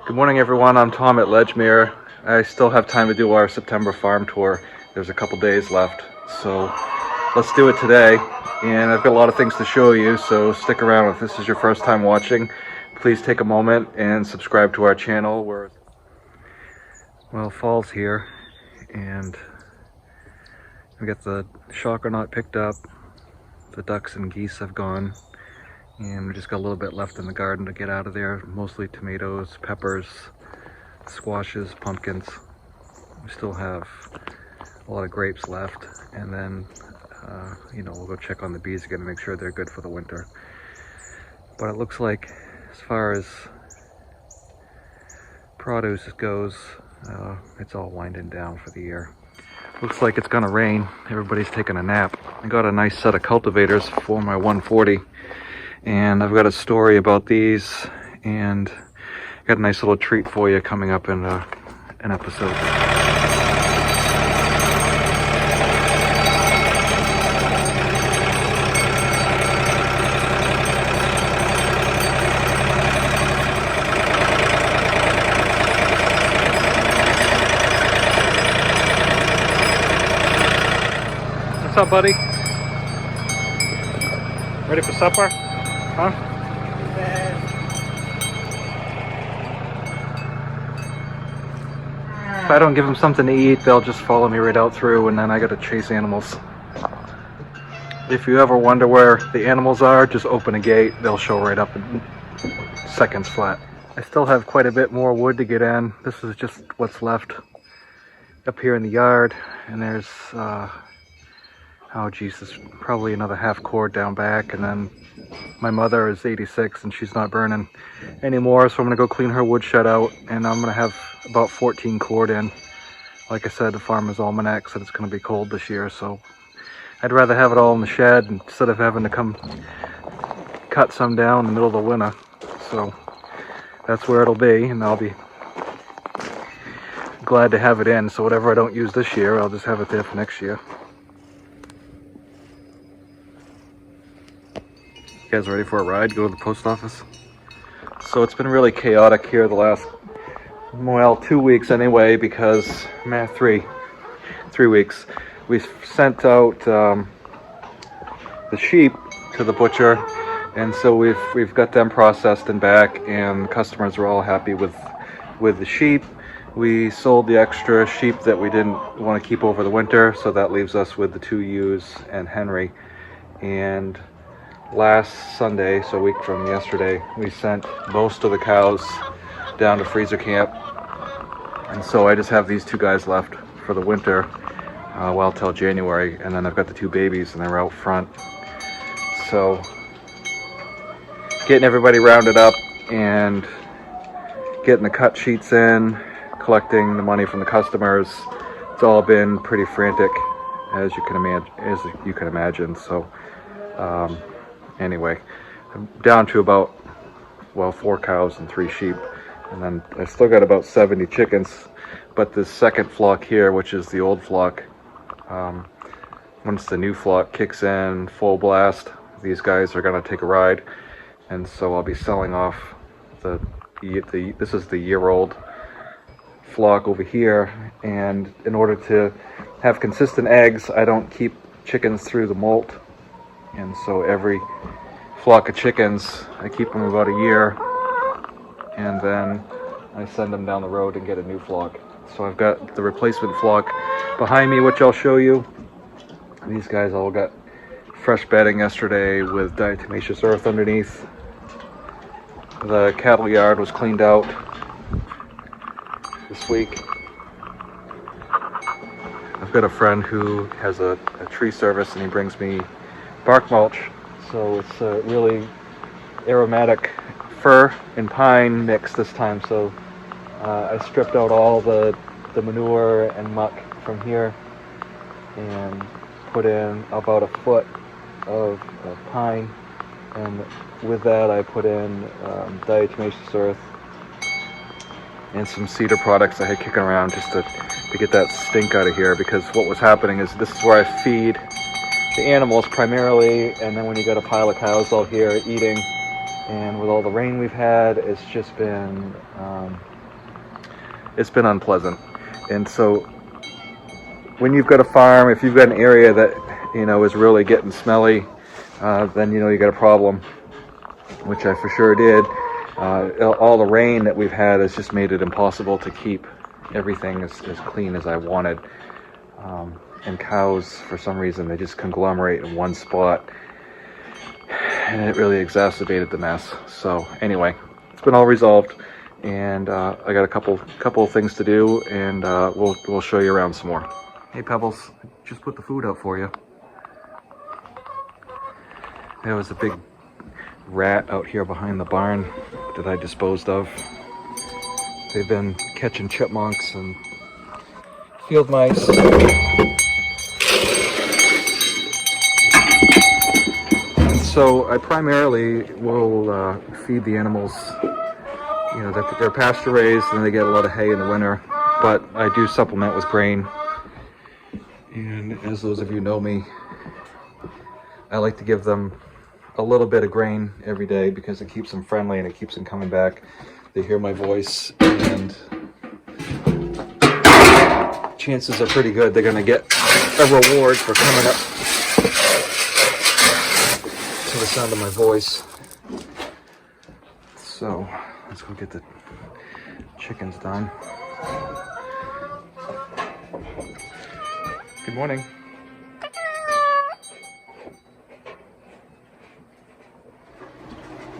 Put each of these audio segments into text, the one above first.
Good morning, everyone. I'm Tom at Ledgemere. I still have time to do our September farm tour. There's a couple days left, so let's do it today. And I've got a lot of things to show you, so stick around. If this is your first time watching, please take a moment and subscribe to our channel. Well, fall's here, and we got the shocker knot picked up. The ducks and geese have gone, and we just got a little bit left in the garden to get out of there. Mostly tomatoes, peppers, squashes, pumpkins. We still have a lot of grapes left, and then we'll go check on the bees again to make sure they're good for the winter. But it looks like, as far as produce goes, it's all winding down for the year. Looks like it's gonna rain. Everybody's taking a nap. I got a nice set of cultivators for my 140, and I've got a story about these, and I got a nice little treat for you coming up in an episode. What's up, buddy? Ready for supper? Huh? If I don't give them something to eat, they'll just follow me right out through, and then I gotta chase animals. If you ever wonder where the animals are, just open a gate. They'll show right up in seconds flat. I still have quite a bit more wood to get in. This is just what's left up here in the yard, and there's oh Jesus, probably another half cord down back, and then my mother is 86 and she's not burning anymore, so I'm gonna go clean her wood shed out, and I'm gonna have about 14 cord in. Like I said, the Farmer's Almanac said it's gonna be cold this year, so I'd rather have it all in the shed instead of having to come cut some down in the middle of the winter. So that's where it'll be, and I'll be glad to have it in, so whatever I don't use this year, I'll just have it there for next year. You guys ready for a ride? Go to the post office? So it's been really chaotic here the last, well, 2 weeks anyway, because, three weeks. We sent out the sheep to the butcher, and so we've got them processed and back, and the customers are all happy with the sheep. We sold the extra sheep that we didn't want to keep over the winter, so that leaves us with the 2 ewes and Henry. And last Sunday, so a week from yesterday, we sent most of the cows down to freezer camp, and so I just have these 2 guys left for the winter, well, till January, and then I've got the 2 babies and they're out front. So getting everybody rounded up and getting the cut sheets in, collecting the money from the customers, it's all been pretty frantic, as you can imagine. So anyway, I'm down to about, well, 4 cows and 3 sheep, and then I still got about 70 chickens. But this second flock here, which is the old flock, once the new flock kicks in full blast, these guys are going to take a ride, and so I'll be selling off this is the year-old flock over here. And in order to have consistent eggs, I don't keep chickens through the molt. And so every flock of chickens, I keep them about a year, and then I send them down the road and get a new flock. So I've got the replacement flock behind me, which I'll show you. These guys all got fresh bedding yesterday with diatomaceous earth underneath. The cattle yard was cleaned out this week. I've got a friend who has a tree service, and he brings me bark mulch, so it's a really aromatic fir and pine mix this time. So I stripped out all the manure and muck from here and put in about a foot of pine, and with that I put in diatomaceous earth and some cedar products I had kicking around just to get that stink out of here, because what was happening is this is where I feed the animals primarily, and then when you got a pile of cows out here eating, and with all the rain we've had, it's just been it's been unpleasant. And so when you've got a farm, if you've got an area that, you know, is really getting smelly, then, you know, you got a problem, which I for sure did. All the rain that we've had has just made it impossible to keep everything as clean as I wanted. And cows, for some reason, they just conglomerate in one spot, and it really exacerbated the mess. So anyway, it's been all resolved, and I got a couple of things to do, and we'll show you around some more. Hey Pebbles, just put the food out for you. There was a big rat out here behind the barn that I disposed of. They've been catching chipmunks and field mice. And so I primarily will feed the animals. You know, they're pasture raised and they get a lot of hay in the winter, but I do supplement with grain. And as those of you know me, I like to give them a little bit of grain every day because it keeps them friendly and it keeps them coming back. They hear my voice, and chances are pretty good they're going to get a reward for coming up to the sound of my voice. So let's go get the chickens done. Good morning.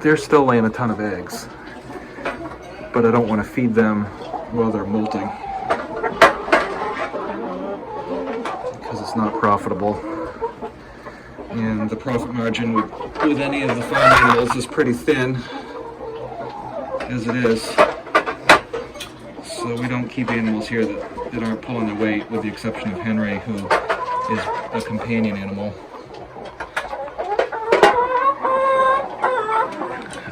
They're still laying a ton of eggs, but I don't want to feed them while they're molting because it's not profitable. And the profit margin with any of the farm animals is pretty thin as it is. So we don't keep animals here that aren't pulling their weight, with the exception of Henry, who is a companion animal.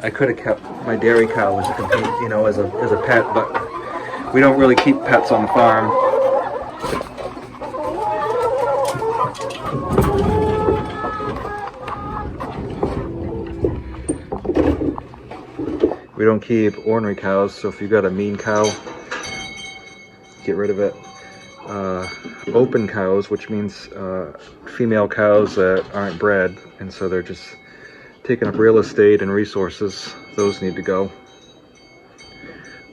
I could have kept my dairy cow as a companion, you know, as a pet, but we don't really keep pets on the farm. We don't keep ornery cows, so if you've got a mean cow, get rid of it. Open cows, which means female cows that aren't bred, and so they're just taking up real estate and resources, those need to go.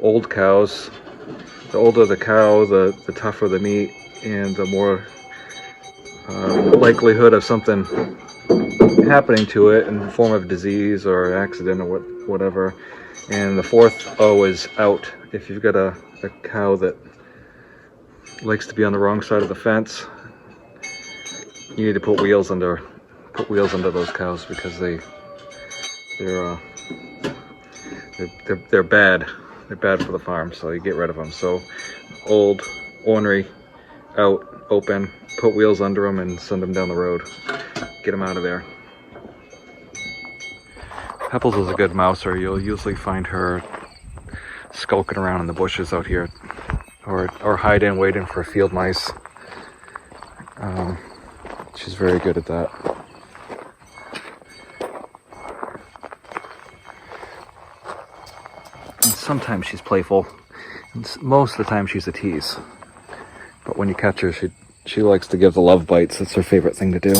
Old cows, the older the cow, the tougher the meat, and the more likelihood of something happening to it in the form of disease or accident or whatever. And the fourth O is out. If you've got a cow that likes to be on the wrong side of the fence, you need to put wheels under those cows, because they're bad. They're bad for the farm, so you get rid of them. So old, ornery, out, open, put wheels under them and send them down the road. Get them out of there. Pebbles is a good mouser. You'll usually find her skulking around in the bushes out here, or hiding, waiting for field mice. She's very good at that. And sometimes she's playful. And most of the time she's a tease. But when you catch her, she likes to give the love bites. That's her favorite thing to do.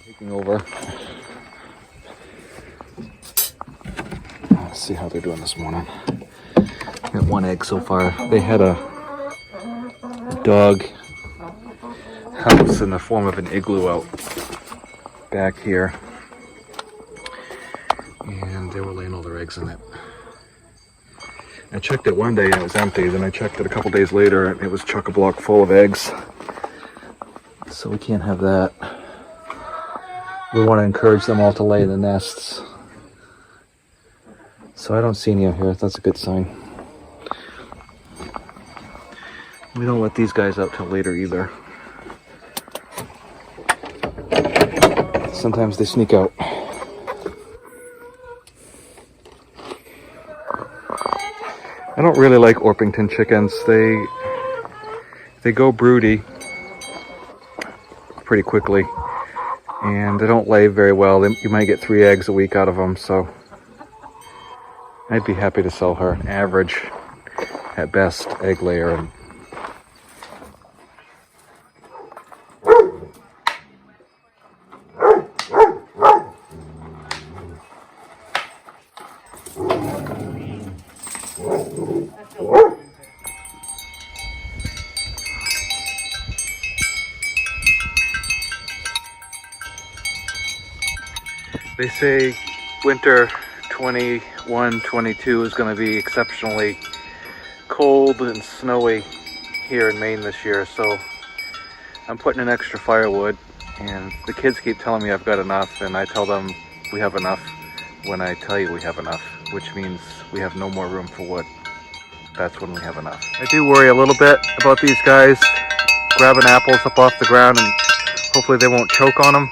Taking over. Let's see how they're doing this morning. Got one egg so far. They had a dog house in the form of an igloo out back here, and they were laying all their eggs in it. I checked it one day and it was empty. Then I checked it a couple days later and it was chock-a-block full of eggs. So we can't have that. We want to encourage them all to lay the nests. So I don't see any out here. That's a good sign. We don't let these guys out till later either. Sometimes they sneak out. I don't really like Orpington chickens. They go broody, pretty quickly, and they don't lay very well. You might get 3 eggs a week out of them, so I'd be happy to sell her. An average, at best, egg layer. And they say winter 21-22 is going to be exceptionally cold and snowy here in Maine this year, so I'm putting in extra firewood, and the kids keep telling me I've got enough, and I tell them we have enough when I tell you we have enough, which means we have no more room for wood. That's when we have enough. I do worry a little bit about these guys grabbing apples up off the ground, and hopefully they won't choke on them.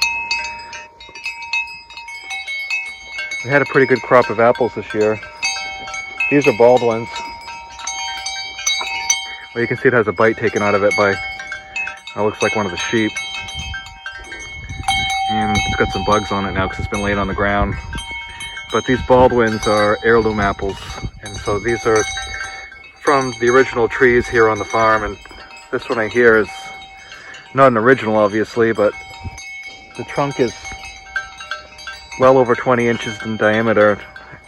We had a pretty good crop of apples this year. These are bald ones. Well, you can see it has a bite taken out of it by, it looks like one of the sheep. And it's got some bugs on it now because it's been laying on the ground. But these bald ones are heirloom apples. And so these are from the original trees here on the farm. And this one right here is not an original, obviously, but the trunk is well over 20 inches in diameter,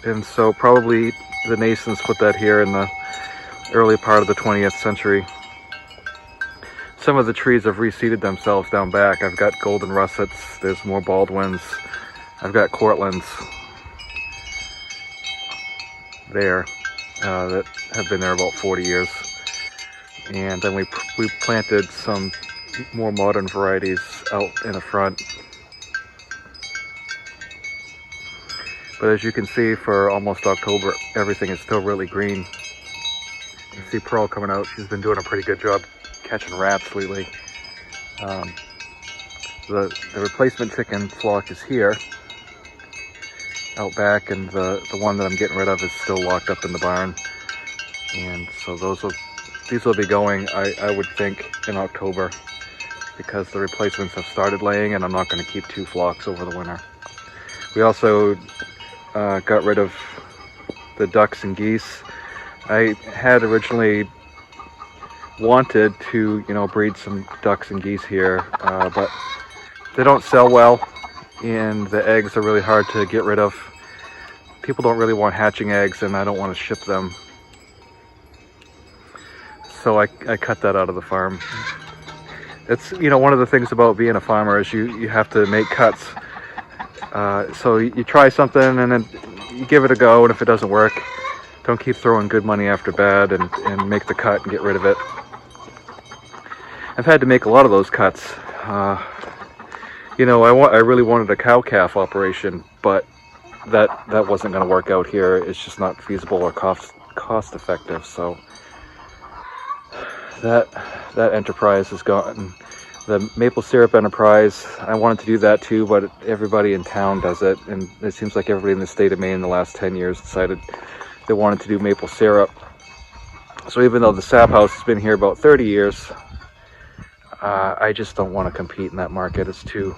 and so probably the Nasons put that here in the early part of the 20th century. Some of the trees have reseeded themselves down back. I've got golden russets, there's more baldwins, I've got Cortlands there that have been there about 40 years. And then we planted some more modern varieties out in the front. But as you can see, for almost October, everything is still really green. You can see Pearl coming out. She's been doing a pretty good job catching rats lately. The replacement chicken flock is here, out back, and the one that I'm getting rid of is still locked up in the barn. And so these will be going, I would think, in October, because the replacements have started laying, and I'm not going to keep 2 flocks over the winter. We also got rid of the ducks and geese. I had originally wanted to, breed some ducks and geese here, but they don't sell well, and the eggs are really hard to get rid of. People don't really want hatching eggs, and I don't want to ship them. So I cut that out of the farm. It's, one of the things about being a farmer is you have to make cuts. So you try something and then you give it a go, and if it doesn't work, don't keep throwing good money after bad, and make the cut and get rid of it. I've had to make a lot of those cuts. I really wanted a cow-calf operation, but that wasn't going to work out here. It's just not feasible or cost effective. So that enterprise is gone. The maple syrup enterprise, I wanted to do that too, but everybody in town does it, and it seems like everybody in the state of Maine in the last 10 years decided they wanted to do maple syrup. So even though the sap house has been here about 30 years, I just don't want to compete in that market. It's too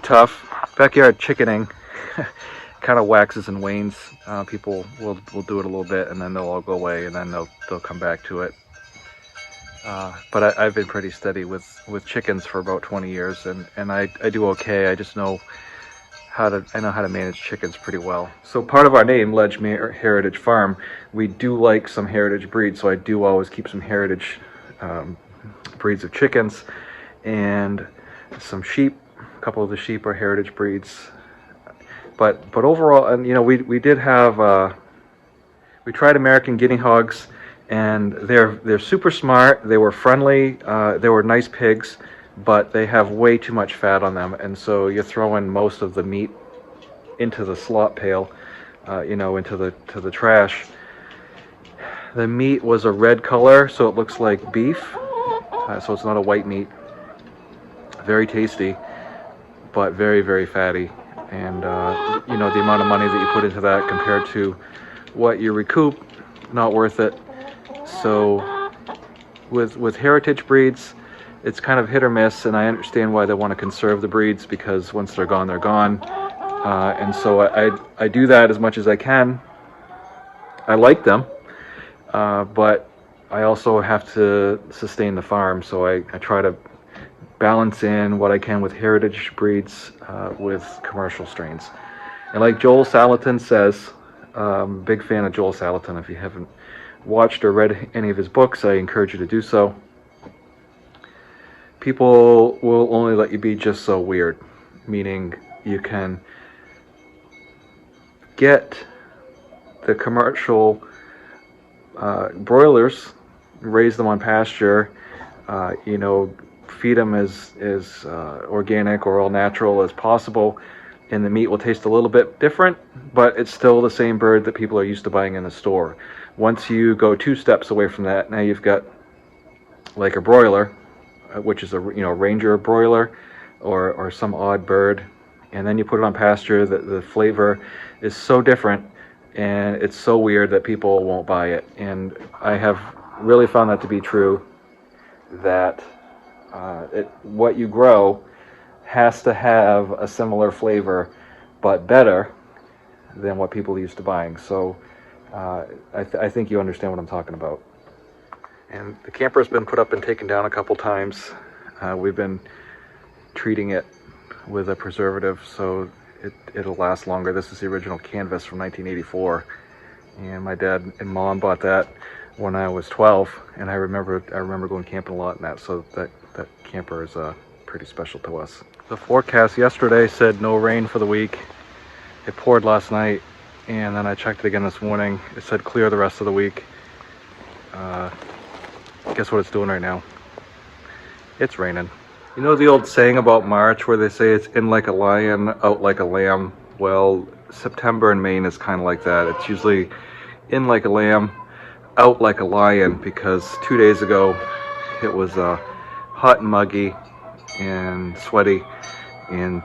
tough. Backyard chickening kind of waxes and wanes. People will do it a little bit, and then they'll all go away, and then they'll come back to it. But I've been pretty steady with chickens for about 20 years, and I do okay. I just know how to manage chickens pretty well. So part of our name, Ledgmere Heritage Farm, we do like some heritage breeds, so I do always keep some heritage breeds of chickens and some sheep. A couple of the sheep are heritage breeds. But overall, and we did have we tried American Guinea hogs, and they're super smart. They were friendly. They were nice pigs, but they have way too much fat on them, and so you're throwing most of the meat into the slop pail, into the trash. The meat was a red color, so it looks like beef. So it's not a white meat. Very tasty, but very, very fatty. And the amount of money that you put into that compared to what you recoup, not worth it. So with heritage breeds, it's kind of hit or miss, and I understand why they want to conserve the breeds, because once they're gone, they're gone. And so I do that as much as I can. I like them, but I also have to sustain the farm, so I try to balance in what I can with heritage breeds with commercial strains. And like Joel Salatin says, big fan of Joel Salatin. If you haven't watched or read any of his books, I encourage you to do so. People will only let you be just so weird, meaning you can get the commercial broilers, raise them on pasture, feed them as organic or all natural as possible, and the meat will taste a little bit different, but it's still the same bird that people are used to buying in the store. Once you go 2 steps away from that, now you've got like a broiler, which is a ranger broiler or some odd bird, and then you put it on pasture. The flavor is so different, and it's so weird that people won't buy it. And I have really found that to be true, that what you grow has to have a similar flavor, but better than what people are used to buying. So I think you understand what I'm talking about. And the camper's been put up and taken down a couple times. We've been treating it with a preservative so it'll last longer. This is the original canvas from 1984, and my dad and mom bought that when I was 12, and I remember going camping a lot in that, so that camper is pretty special to us. The forecast yesterday said no rain for the week. It poured last night, and then I checked it again this morning. It said clear the rest of the week. Guess what it's doing right now? It's raining. You know the old saying about March where they say it's in like a lion, out like a lamb? Well, September in Maine is kind of like that. It's usually in like a lamb, out like a lion, because 2 days ago it was hot and muggy and sweaty, and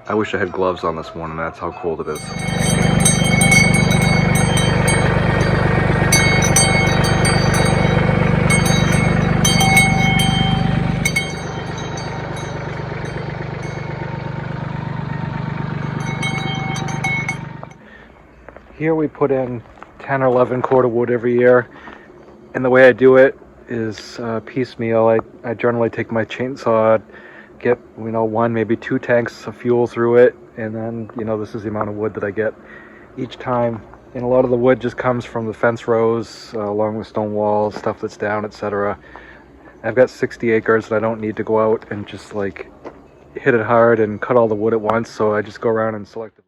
I wish I had gloves on this morning. That's how cold it is. Here we put in 10 or 11 cord of wood every year, and the way I do it is piecemeal. I generally take my chainsaw, get 1, maybe 2 tanks of fuel through it, and then this is the amount of wood that I get each time. And a lot of the wood just comes from the fence rows along with stone walls, stuff that's down, etc. I've got 60 acres that I don't need to go out and just like hit it hard and cut all the wood at once, so I just go around and select it.